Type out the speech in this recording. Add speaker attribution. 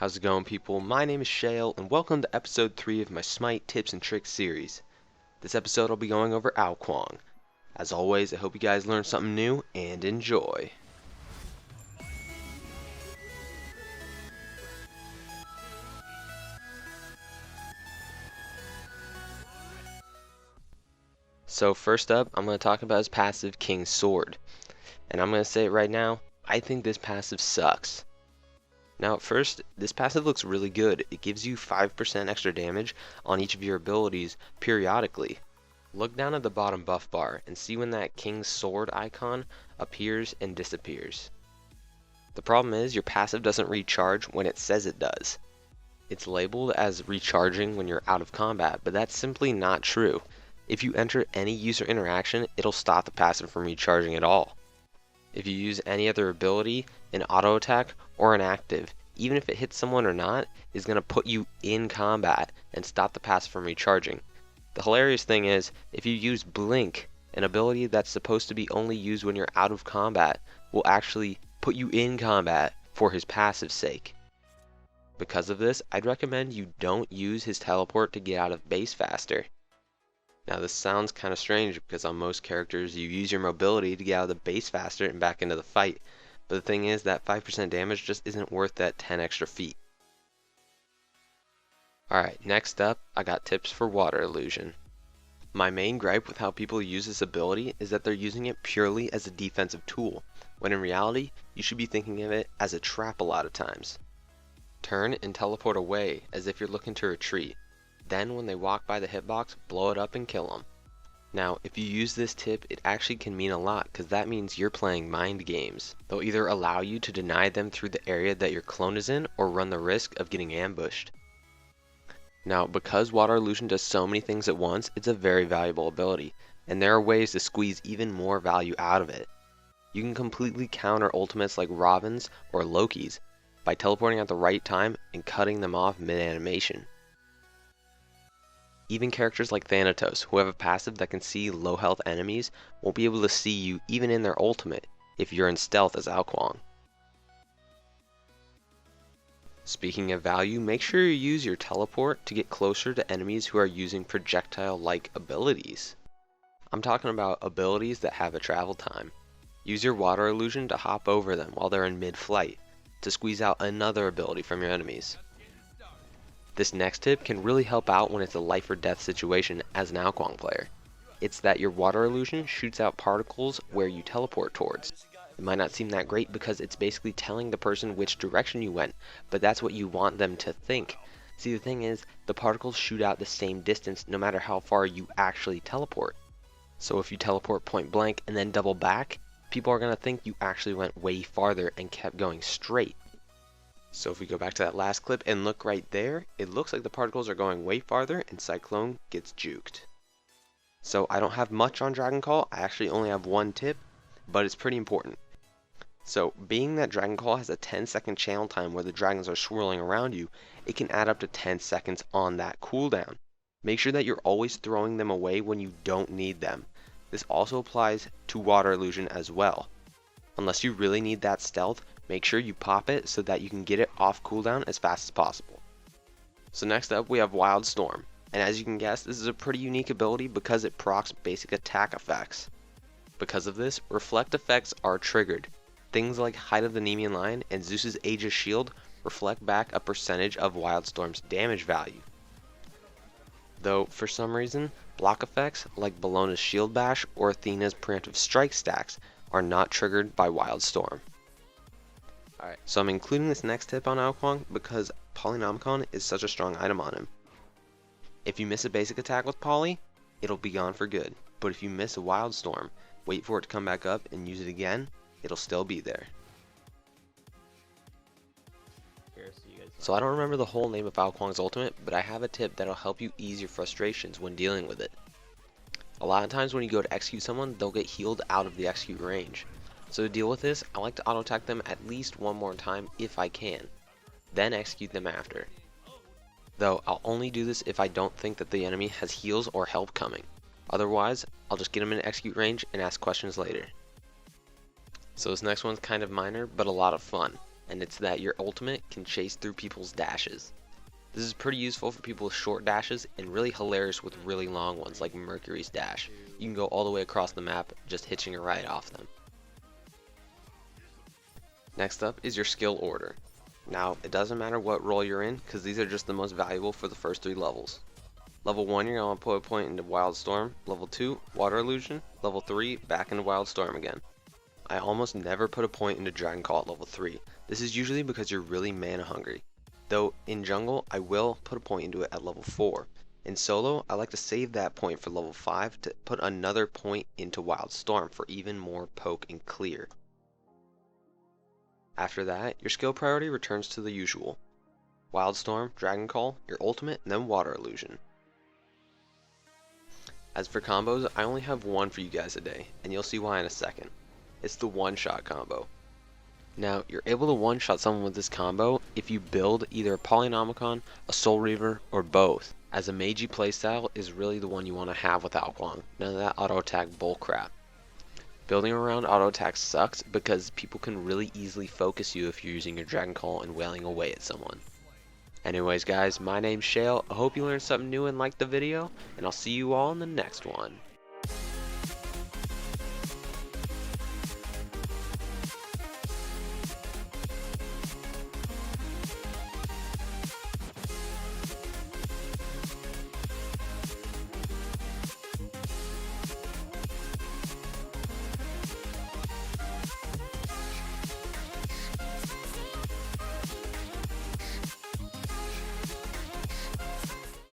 Speaker 1: How's it going, people? My name is Shale, and welcome to episode 3 of my SMITE Tips and Tricks series. This episode I'll be going over Kuang. As always, I hope you guys learned something new, and enjoy. So first up, I'm going to talk about his passive King's Sword. And I'm going to say it right now, I think this passive sucks. Now at first, this passive looks really good. It gives you 5% extra damage on each of your abilities periodically. Look down at the bottom buff bar and see when that King's Sword icon appears and disappears. The problem is your passive doesn't recharge when it says it does. It's labeled as recharging when you're out of combat, but that's simply not true. If you enter any user interaction, it'll stop the passive from recharging at all. If you use any other ability, an auto attack, or an active, even if it hits someone or not, is going to put you in combat and stop the passive from recharging. The hilarious thing is, if you use Blink, an ability that's supposed to be only used when you're out of combat, will actually put you in combat for his passive's sake. Because of this, I'd recommend you don't use his teleport to get out of base faster. Now this sounds kind of strange because on most characters you use your mobility to get out of the base faster and back into the fight, but the thing is that 5% damage just isn't worth that 10 extra feet. Alright, next up I got tips for water illusion. My main gripe with how people use this ability is that they're using it purely as a defensive tool, when in reality you should be thinking of it as a trap a lot of times. Turn and teleport away as if you're looking to retreat. Then when they walk by the hitbox, blow it up and kill them. Now, if you use this tip, it actually can mean a lot because that means you're playing mind games. They'll either allow you to deny them through the area that your clone is in or run the risk of getting ambushed. Now, because water illusion does so many things at once, it's a very valuable ability, and there are ways to squeeze even more value out of it. You can completely counter ultimates like Robin's or Loki's by teleporting at the right time and cutting them off mid-animation. Even characters like Thanatos, who have a passive that can see low health enemies, won't be able to see you even in their ultimate if you're in stealth as Kuang. Speaking of value, make sure you use your teleport to get closer to enemies who are using projectile-like abilities. I'm talking about abilities that have a travel time. Use your water illusion to hop over them while they're in mid-flight to squeeze out another ability from your enemies. This next tip can really help out when it's a life or death situation as an Kuang player. It's that your water illusion shoots out particles where you teleport towards. It might not seem that great because it's basically telling the person which direction you went, but that's what you want them to think. See, the thing is, the particles shoot out the same distance no matter how far you actually teleport. So if you teleport point blank and then double back, people are going to think you actually went way farther and kept going straight. So if we go back to that last clip and look right there, it looks like the particles are going way farther and Cyclone gets juked. So I don't have much on Dragon Call, I actually only have one tip, but it's pretty important. So being that Dragon Call has a 10-second channel time where the dragons are swirling around you, it can add up to 10 seconds on that cooldown. Make sure that you're always throwing them away when you don't need them. This also applies to water illusion as well. Unless you really need that stealth, make sure you pop it so that you can get it off cooldown as fast as possible. So next up we have Wild Storm, and as you can guess, this is a pretty unique ability because it procs basic attack effects. Because of this, reflect effects are triggered. Things like Height of the Nemean Lion and Zeus's Aegis Shield reflect back a percentage of Wild Storm's damage value. Though, for some reason, block effects like Bellona's Shield Bash or Athena's Preemptive Strike stacks are not triggered by Wild Storm. Alright, so I'm including this next tip on Kuang because Polynomicon is such a strong item on him. If you miss a basic attack with Poly, it'll be gone for good. But if you miss a Wild Storm, wait for it to come back up and use it again, it'll still be there. So I don't remember the whole name of Kuang's ultimate, but I have a tip that'll help you ease your frustrations when dealing with it. A lot of times when you go to execute someone, they'll get healed out of the execute range. So to deal with this, I like to auto attack them at least one more time if I can, then execute them after. Though I'll only do this if I don't think that the enemy has heals or help coming. Otherwise, I'll just get them in execute range and ask questions later. So this next one's kind of minor, but a lot of fun, and it's that your ultimate can chase through people's dashes. This is pretty useful for people with short dashes and really hilarious with really long ones like Mercury's dash. You can go all the way across the map just hitching a ride off them. Next up is your skill order. Now, it doesn't matter what role you're in because these are just the most valuable for the first 3 levels. Level 1, you're going to put a point into Wild Storm. Level 2, Water Illusion. Level 3, back into Wild Storm again. I almost never put a point into Dragon Call at level 3. This is usually because you're really mana hungry. Though in jungle, I will put a point into it at level 4. In solo, I like to save that point for level 5 to put another point into Wild Storm for even more poke and clear. After that, your skill priority returns to the usual. Wild Storm, Dragon Call, your ultimate, and then Water Illusion. As for combos, I only have one for you guys today, and you'll see why in a second. It's the one-shot combo. Now, you're able to one-shot someone with this combo if you build either a Polynomicon, a Soul Reaver, or both, as a Meiji playstyle is really the one you want to have without Kuang. None of that auto-attack bullcrap. Building around auto-attack sucks because people can really easily focus you if you're using your Dragon Call and wailing away at someone. Anyways guys, my name's Shale. I hope you learned something new and liked the video, and I'll see you all in the next one.